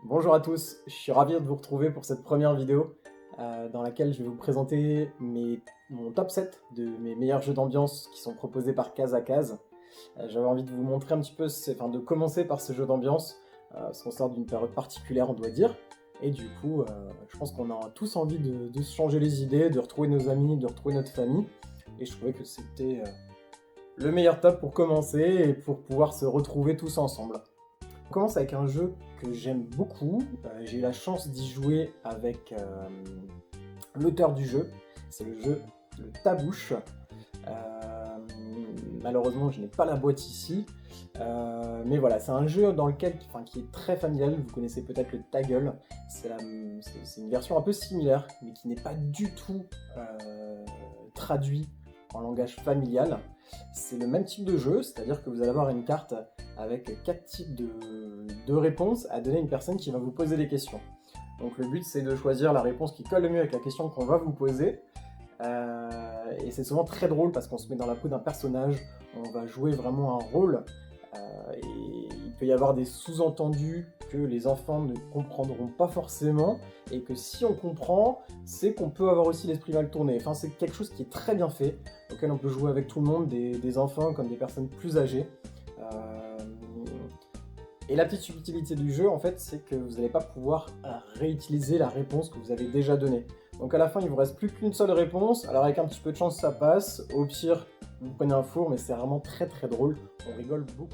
Bonjour à tous, je suis ravi de vous retrouver pour cette première vidéo dans laquelle je vais vous présenter mon top 7 de mes meilleurs jeux d'ambiance qui sont proposés par Case à Case. J'avais envie de vous montrer un petit peu, de commencer par ce jeu d'ambiance, parce qu'on sort d'une période particulière on doit dire, et du coup je pense qu'on a tous envie de se changer les idées, de retrouver nos amis, de retrouver notre famille, et je trouvais que c'était le meilleur top pour commencer et pour pouvoir se retrouver tous ensemble. On commence avec un jeu que j'aime beaucoup. J'ai eu la chance d'y jouer avec l'auteur du jeu. C'est le jeu Le Tabouche. Euh, Malheureusement, je n'ai pas la boîte ici. Mais voilà, c'est un jeu qui est très familial. Vous connaissez peut-être le Taggle. C'est une version un peu similaire, mais qui n'est pas du tout traduit en langage familial. C'est le même type de jeu, c'est-à-dire que vous allez avoir une carte avec 4 types de réponses à donner à une personne qui va vous poser des questions. Donc le but c'est de choisir la réponse qui colle le mieux avec la question qu'on va vous poser. Et c'est souvent très drôle parce qu'on se met dans la peau d'un personnage, on va jouer vraiment un rôle. Et il peut y avoir des sous-entendus que les enfants ne comprendront pas forcément, et que si on comprend, c'est qu'on peut avoir aussi l'esprit mal tourné. Enfin, c'est quelque chose qui est très bien fait, auquel on peut jouer avec tout le monde, des enfants comme des personnes plus âgées. Et la petite subtilité du jeu, en fait, c'est que vous n'allez pas pouvoir réutiliser la réponse que vous avez déjà donnée. Donc à la fin, il vous reste plus qu'une seule réponse. Alors avec un petit peu de chance, ça passe. Au pire, vous prenez un four, mais c'est vraiment très très drôle. On rigole beaucoup.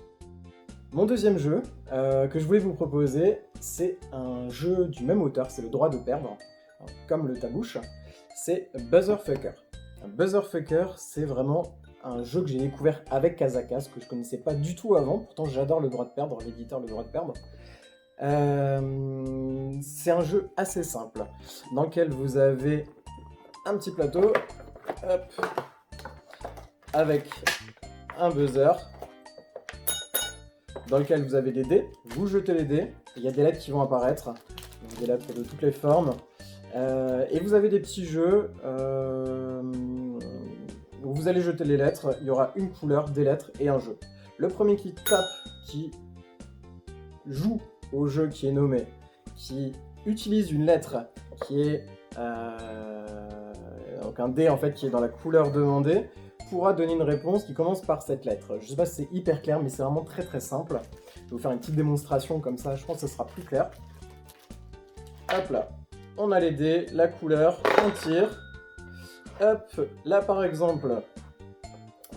Mon deuxième jeu que je voulais vous proposer, c'est un jeu du même auteur, c'est Le Droit de Perdre, comme le Tabouche. C'est Buzzerfucker. Buzzerfucker, c'est vraiment un jeu que j'ai découvert avec Kazakas, que je connaissais pas du tout avant, pourtant j'adore Le Droit de Perdre, l'éditeur Le Droit de Perdre. C'est un jeu assez simple, dans lequel vous avez un petit plateau, hop, avec un buzzer, dans lequel vous avez des dés, vous jetez les dés, il y a des lettres qui vont apparaître, des lettres de toutes les formes, et vous avez des petits jeux où vous allez jeter les lettres, il y aura une couleur, des lettres et un jeu. Le premier qui tape, qui joue au jeu qui est nommé, qui utilise une lettre qui est donc un dé en fait qui est dans la couleur demandée, pourra donner une réponse qui commence par cette lettre. Je sais pas si c'est hyper clair, mais c'est vraiment très très simple. Je vais vous faire une petite démonstration comme ça, je pense que ce sera plus clair. Hop là, on a les dés, la couleur, on tire. Hop, là par exemple,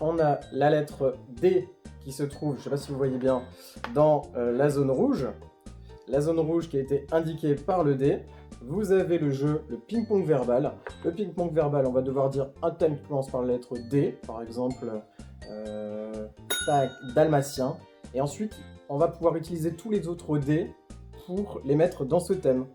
on a la lettre D qui se trouve, je sais pas si vous voyez bien, dans la zone rouge. La zone rouge qui a été indiquée par le dé. Vous avez le jeu, le ping-pong verbal. Le ping-pong verbal, on va devoir dire un thème qui commence par la lettre D, par exemple dalmatien. Et ensuite, on va pouvoir utiliser tous les autres dés pour les mettre dans ce thème.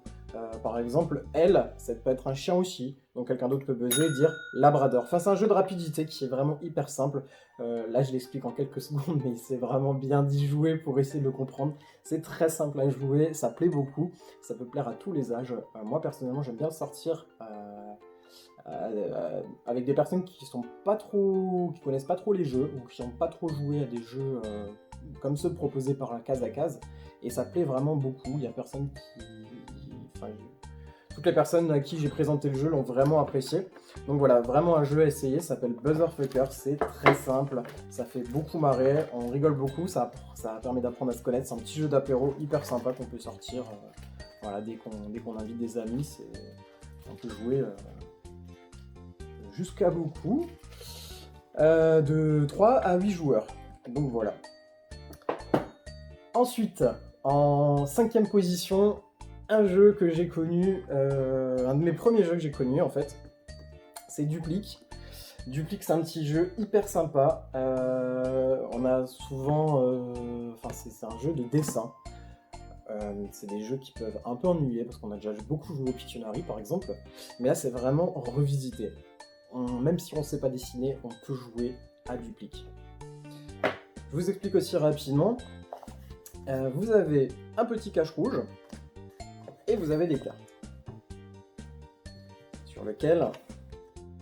Par exemple, L, ça peut être un chien aussi. Donc quelqu'un d'autre peut buzzer et dire labrador. Enfin, c'est un jeu de rapidité qui est vraiment hyper simple. Là, je l'explique en quelques secondes, mais c'est vraiment bien d'y jouer pour essayer de le comprendre. C'est très simple à jouer, ça plaît beaucoup. Ça peut plaire à tous les âges. Moi, personnellement, j'aime bien sortir avec des personnes qui connaissent pas trop les jeux ou qui n'ont pas trop joué à des jeux comme ceux proposés par la Case à Case. Et ça plaît vraiment beaucoup. Il y a personne qui... Enfin, toutes les personnes à qui j'ai présenté le jeu l'ont vraiment apprécié. Donc voilà, vraiment un jeu à essayer, ça s'appelle Buzzerfucker, c'est très simple, ça fait beaucoup marrer, on rigole beaucoup, ça permet d'apprendre à se connaître, c'est un petit jeu d'apéro hyper sympa qu'on peut sortir voilà, dès qu'on invite des amis, on peut jouer jusqu'à beaucoup, de 3 à 8 joueurs. Donc voilà. Ensuite, en 5ème position, un jeu que j'ai connu, un de mes premiers jeux que j'ai connu en fait, c'est Duplique. Duplique, c'est un petit jeu hyper sympa. On a souvent, c'est un jeu de dessin. C'est des jeux qui peuvent un peu ennuyer parce qu'on a déjà beaucoup joué au Pictionary par exemple, mais là c'est vraiment revisité. Même si on ne sait pas dessiner, on peut jouer à Duplique. Je vous explique aussi rapidement. Vous avez un petit cache rouge et vous avez des cartes sur lesquelles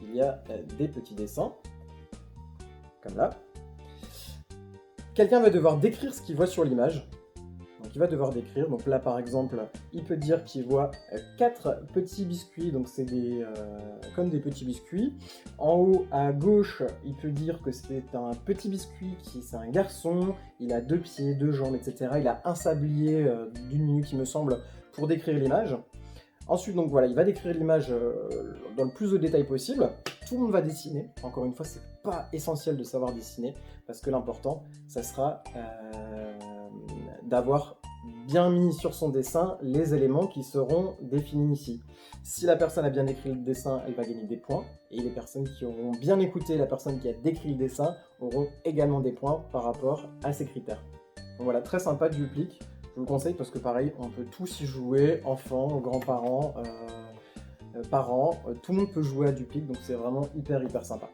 il y a des petits dessins, comme là. Quelqu'un va devoir décrire ce qu'il voit sur l'image. Donc il va devoir décrire. Donc là, par exemple, il peut dire qu'il voit 4 petits biscuits, donc c'est comme des petits biscuits. En haut, à gauche, il peut dire que c'est un petit biscuit, c'est un garçon, il a 2 pieds, 2 jambes, etc. Il a un sablier d'1 minute, il me semble, pour décrire l'image. Ensuite, donc voilà, il va décrire l'image dans le plus de détails possible. Tout le monde va dessiner. Encore une fois, c'est pas essentiel de savoir dessiner, parce que l'important, ça sera d'avoir bien mis sur son dessin les éléments qui seront définis ici. Si la personne a bien décrit le dessin, elle va gagner des points, et les personnes qui auront bien écouté la personne qui a décrit le dessin auront également des points par rapport à ces critères. Donc voilà, très sympa du Duplique. Je vous le conseille parce que pareil, on peut tous y jouer, enfants, grands-parents, parents, tout le monde peut jouer à Duplique, donc c'est vraiment hyper sympa.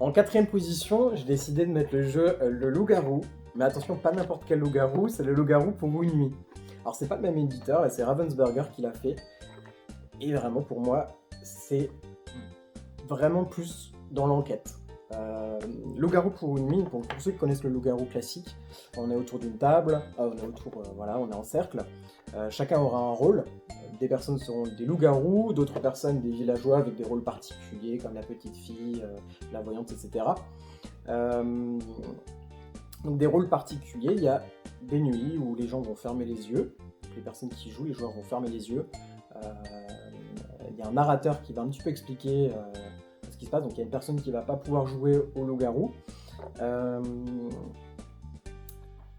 En 4ème position, j'ai décidé de mettre le jeu le loup-garou, mais attention, pas n'importe quel loup-garou, c'est le loup-garou pour une nuit. Alors c'est pas le même éditeur, là c'est Ravensburger qui l'a fait, et vraiment pour moi, c'est vraiment plus dans l'enquête. Loup-garou pour une nuit, pour ceux qui connaissent le loup-garou classique, on est autour d'une table, voilà, on est en cercle, chacun aura un rôle, des personnes seront des loups-garous, d'autres personnes des villageois avec des rôles particuliers comme la petite fille, la voyante, etc. Donc des rôles particuliers, il y a des nuits où les gens vont fermer les yeux, les personnes qui jouent, les joueurs vont fermer les yeux, il y a un narrateur qui va un petit peu expliquer ce qui se passe, donc il y a une personne qui ne va pas pouvoir jouer au loup-garou.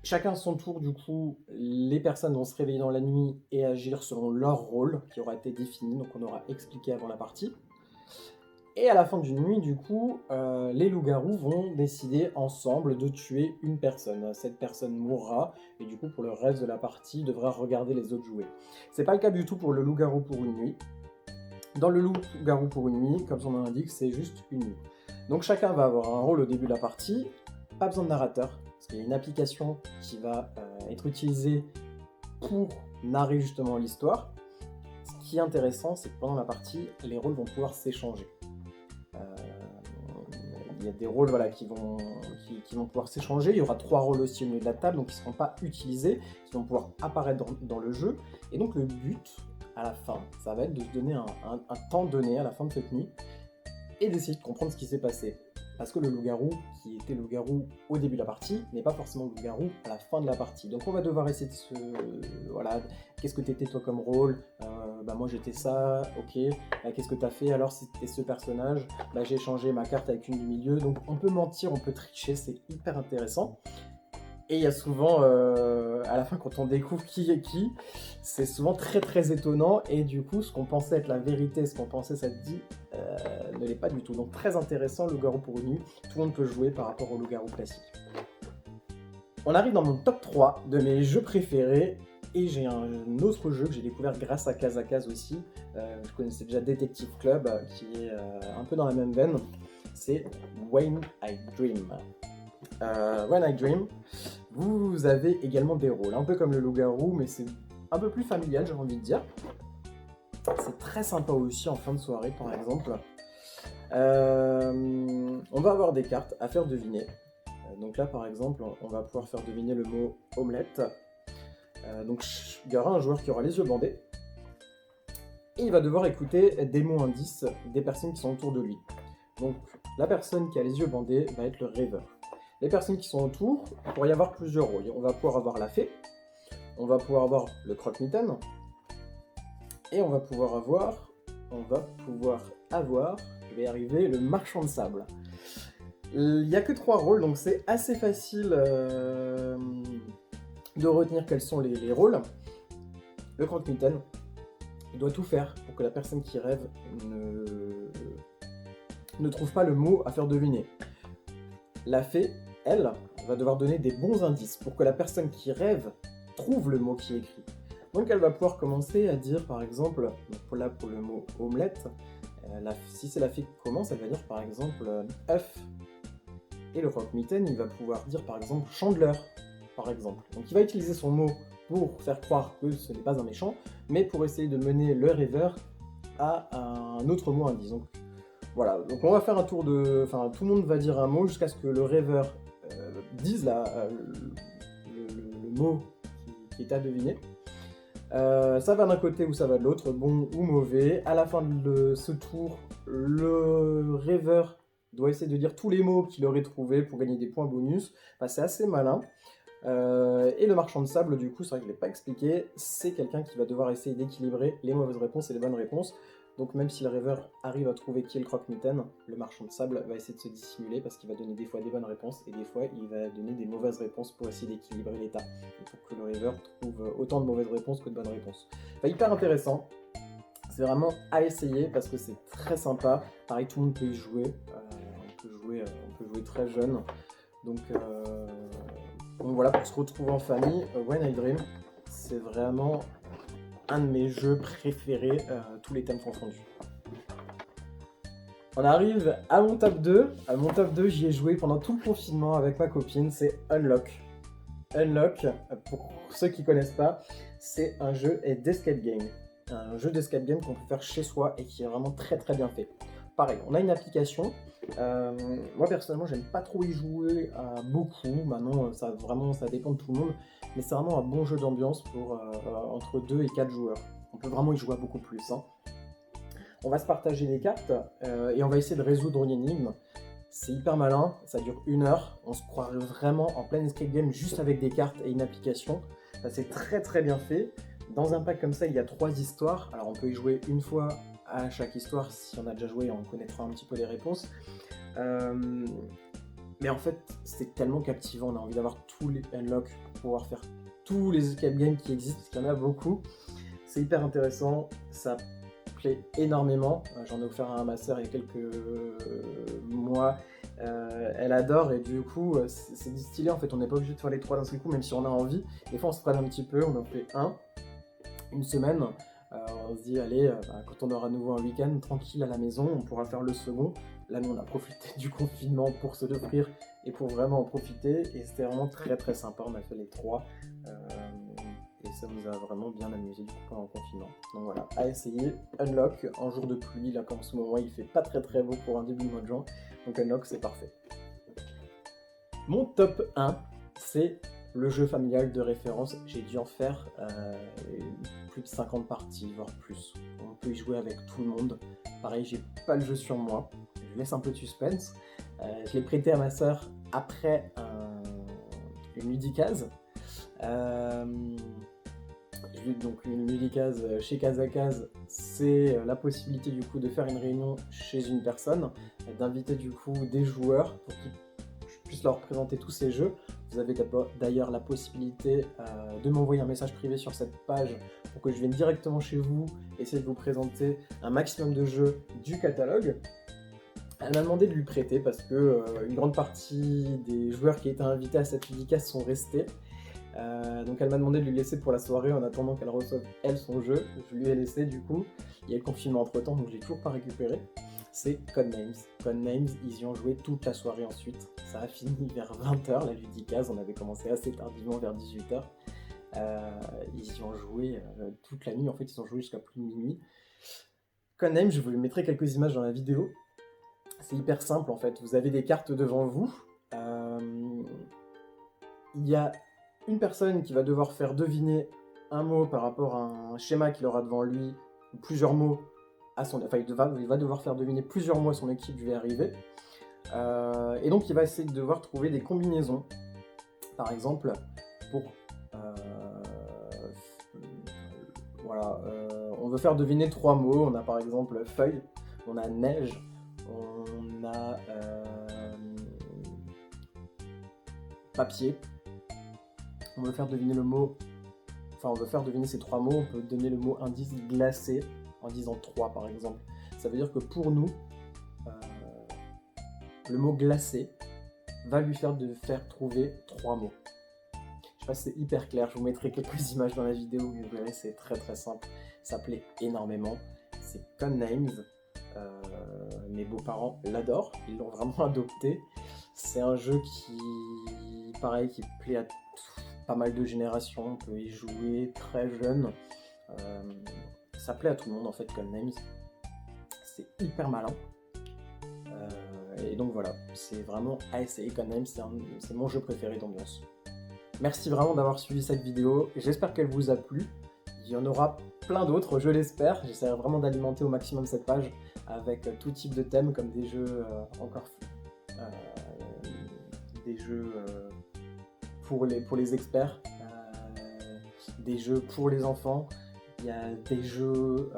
Chacun à son tour, du coup, les personnes vont se réveiller dans la nuit et agir selon leur rôle qui aura été défini, donc on aura expliqué avant la partie. Et à la fin d'une nuit, du coup, les loups-garous vont décider ensemble de tuer une personne. Cette personne mourra, et du coup, pour le reste de la partie, devra regarder les autres jouer. C'est pas le cas du tout pour le loup-garou pour une nuit. Dans le loup-garou pour une nuit, comme son nom l'indique, c'est juste une nuit. Donc chacun va avoir un rôle au début de la partie, pas besoin de narrateur, parce qu'il y a une application qui va être utilisée pour narrer justement l'histoire. Ce qui est intéressant, c'est que pendant la partie, les rôles vont pouvoir s'échanger. Il y a des rôles qui vont pouvoir s'échanger. Il y aura 3 rôles aussi au milieu de la table, donc qui ne seront pas utilisés, qui vont pouvoir apparaître dans le jeu. Et donc le but, à la fin, ça va être de se donner un temps donné à la fin de cette nuit et d'essayer de comprendre ce qui s'est passé. Parce que le loup-garou, qui était loup-garou au début de la partie, n'est pas forcément loup-garou à la fin de la partie. Donc on va devoir essayer de se... Voilà, qu'est-ce que t'étais toi comme rôle ? Moi j'étais ça, ok. Qu'est-ce que t'as fait alors si t'étais ce personnage ? J'ai changé ma carte avec une du milieu. Donc on peut mentir, on peut tricher, c'est hyper intéressant. Et il y a souvent, à la fin, quand on découvre qui est qui, c'est souvent très étonnant, et du coup, ce qu'on pensait être la vérité, ce qu'on pensait s'être dit, ne l'est pas du tout. Donc très intéressant, loup-garou pour une nuit, tout le monde peut jouer par rapport au loup-garou classique. On arrive dans mon top 3 de mes jeux préférés, et j'ai un autre jeu que j'ai découvert grâce à Case aussi. Je connaissais déjà Detective Club, qui est un peu dans la même veine, c'est When I Dream. When I Dream, vous avez également des rôles, un peu comme le loup-garou, mais c'est un peu plus familial, j'ai envie de dire. C'est très sympa aussi en fin de soirée, par exemple. On va avoir des cartes à faire deviner. Donc là, par exemple, on va pouvoir faire deviner le mot omelette. Donc il y aura un joueur qui aura les yeux bandés. Et il va devoir écouter des mots indices des personnes qui sont autour de lui. Donc la personne qui a les yeux bandés va être le rêveur. Les personnes qui sont autour, il pourrait y avoir plusieurs rôles. On va pouvoir avoir la fée, on va pouvoir avoir le croque-mitaine, et on va pouvoir avoir, je vais y arriver, le marchand de sable. Il n'y a que 3 rôles, donc c'est assez facile de retenir quels sont les rôles. Le croque-mitaine, il doit tout faire pour que la personne qui rêve ne trouve pas le mot à faire deviner. La fée, elle, va devoir donner des bons indices pour que la personne qui rêve trouve le mot qui est écrit. Donc elle va pouvoir commencer à dire par exemple, pour le mot omelette, si c'est la fée qui commence, elle va dire par exemple œuf. Et le croque-mitaine, il va pouvoir dire par exemple chandeleur, par exemple. Donc il va utiliser son mot pour faire croire que ce n'est pas un méchant, mais pour essayer de mener le rêveur à un autre mot indice. Donc voilà, donc on va faire un tour de... Enfin, tout le monde va dire un mot jusqu'à ce que le rêveur dise le mot qui est à deviner. Ça va d'un côté ou ça va de l'autre, bon ou mauvais. À la fin de ce tour, le rêveur doit essayer de dire tous les mots qu'il aurait trouvés pour gagner des points bonus. Enfin, c'est assez malin. Et le marchand de sable, du coup, c'est vrai que je ne l'ai pas expliqué, c'est quelqu'un qui va devoir essayer d'équilibrer les mauvaises réponses et les bonnes réponses. Donc même si le rêveur arrive à trouver qui est le croque-mitaine, le marchand de sable va essayer de se dissimuler parce qu'il va donner des fois des bonnes réponses et des fois il va donner des mauvaises réponses pour essayer d'équilibrer l'état. Et pour que le rêveur trouve autant de mauvaises réponses que de bonnes réponses. Enfin, hyper intéressant. C'est vraiment à essayer parce que c'est très sympa. Pareil, tout le monde peut y jouer. On peut jouer très jeune. Donc voilà, pour se retrouver en famille, When I Dream, c'est vraiment un de mes jeux préférés, tous les thèmes confondus. On arrive à mon top 2. À mon top 2, j'y ai joué pendant tout le confinement avec ma copine, c'est Unlock. Unlock, pour ceux qui ne connaissent pas, c'est un jeu d'escape game. Un jeu d'escape game qu'on peut faire chez soi et qui est vraiment très très bien fait. Pareil, on a une application. Moi personnellement, j'aime pas trop y jouer beaucoup. Maintenant, ça dépend de tout le monde. Mais c'est vraiment un bon jeu d'ambiance pour entre 2 et 4 joueurs. On peut vraiment y jouer à beaucoup plus. Hein. On va se partager les cartes et on va essayer de résoudre une énigme. C'est hyper malin, ça dure 1 heure. On se croirait vraiment en plein escape game juste avec des cartes et une application. C'est très très bien fait. Dans un pack comme ça, il y a 3 histoires. Alors on peut y jouer une fois à chaque histoire. Si on a déjà joué, on connaîtra un petit peu les réponses. Mais en fait, c'est tellement captivant. On a envie d'avoir tous les unlocks pour pouvoir faire tous les escape games qui existent, parce qu'il y en a beaucoup. C'est hyper intéressant. Ça plaît énormément. J'en ai offert un à ma sœur il y a quelques mois. Elle adore et du coup, c'est stylé. En fait, on n'est pas obligé de faire les 3 d'un seul coup, même si on a envie. Des fois, on se traîne un petit peu. On en fait une semaine. On se dit, allez, quand on aura à nouveau un week-end, tranquille à la maison, on pourra faire le second. Là, nous, on a profité du confinement pour se l'offrir et pour vraiment en profiter. Et c'était vraiment très très sympa. On a fait les 3. Et ça nous a vraiment bien amusé du coup pendant le confinement. Donc voilà, à essayer. Unlock, en jour de pluie, là, comme en ce moment, il fait pas très très beau pour un début de mois de juin. Donc Unlock, c'est parfait. Mon top 1, c'est le jeu familial de référence. J'ai dû en faire plus de 50 parties, voire plus. On peut y jouer avec tout le monde. Pareil, j'ai pas le jeu sur moi. Je laisse un peu de suspense. Je l'ai prêté à ma sœur après une ludicase. Donc une ludicase chez Casacase, c'est la possibilité du coup de faire une réunion chez une personne, d'inviter du coup des joueurs pour qu'ils puissent leur présenter tous ces jeux. Vous avez d'ailleurs la possibilité de m'envoyer un message privé sur cette page pour que je vienne directement chez vous, essayer de vous présenter un maximum de jeux du catalogue. Elle m'a demandé de lui prêter parce que une grande partie des joueurs qui étaient invités à cette ludicase sont restés. Donc elle m'a demandé de lui laisser pour la soirée en attendant qu'elle reçoive elle son jeu. Je lui ai laissé du coup. Il y a le confinement entre temps donc je l'ai toujours pas récupéré. C'est Codenames. Codenames, ils y ont joué toute la soirée ensuite. Ça a fini vers 20h la ludicase. On avait commencé assez tardivement vers 18h. Ils y ont joué toute la nuit. En fait, ils ont joué jusqu'à plus de minuit. Codenames, je vous mettrai quelques images dans la vidéo. C'est hyper simple en fait. Vous avez des cartes devant vous. Il y a une personne qui va devoir faire deviner un mot par rapport à un schéma qu'il aura devant lui, ou plusieurs mots à son... Enfin, il va devoir faire deviner plusieurs mots à son équipe, je vais y arriver. Et donc, il va essayer de devoir trouver des combinaisons. Par exemple, pour... voilà, on veut faire deviner 3 mots. On a par exemple feuille, on a neige, on a papier. On veut faire deviner le mot, enfin on veut faire deviner ces 3 mots, on peut donner le mot indice glacé en disant 3 par exemple. Ça veut dire que pour nous, le mot glacé va lui faire trouver 3 mots. Je sais pas si c'est hyper clair, je vous mettrai quelques images dans la vidéo, vous verrez c'est très très simple, ça plaît énormément. C'est Codenames, mes beaux-parents l'adorent, ils l'ont vraiment adopté. C'est un jeu qui, pareil, qui plaît à pas mal de générations, on peut y jouer très jeune. Ça plaît à tout le monde en fait, Codenames. C'est hyper malin. Et donc voilà, c'est vraiment à essayer Codenames, c'est mon jeu préféré d'ambiance. Merci vraiment d'avoir suivi cette vidéo, j'espère qu'elle vous a plu. Il y en aura plein d'autres, je l'espère. J'essaierai vraiment d'alimenter au maximum cette page avec tout type de thèmes comme des jeux euh, des jeux pour les experts, des jeux pour les enfants, il y a des jeux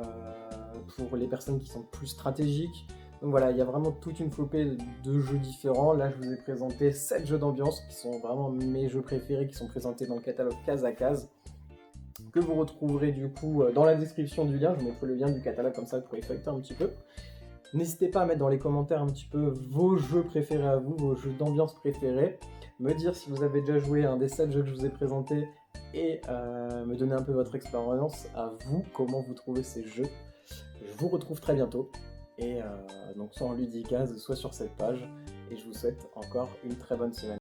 pour les personnes qui sont plus stratégiques. Donc voilà, il y a vraiment toute une flopée de jeux différents. Là, je vous ai présenté 7 jeux d'ambiance qui sont vraiment mes jeux préférés, qui sont présentés dans le catalogue case à case, que vous retrouverez du coup dans la description du lien. Je vous mettrai le lien du catalogue, comme ça vous pourrez feuilleter un petit peu. N'hésitez pas à mettre dans les commentaires un petit peu vos jeux préférés à vous, vos jeux d'ambiance préférés, me dire si vous avez déjà joué à un des 7 jeux que je vous ai présentés et me donner un peu votre expérience à vous, comment vous trouvez ces jeux. Je vous retrouve très bientôt, et donc soit en Ludicase, soit sur cette page, et je vous souhaite encore une très bonne semaine.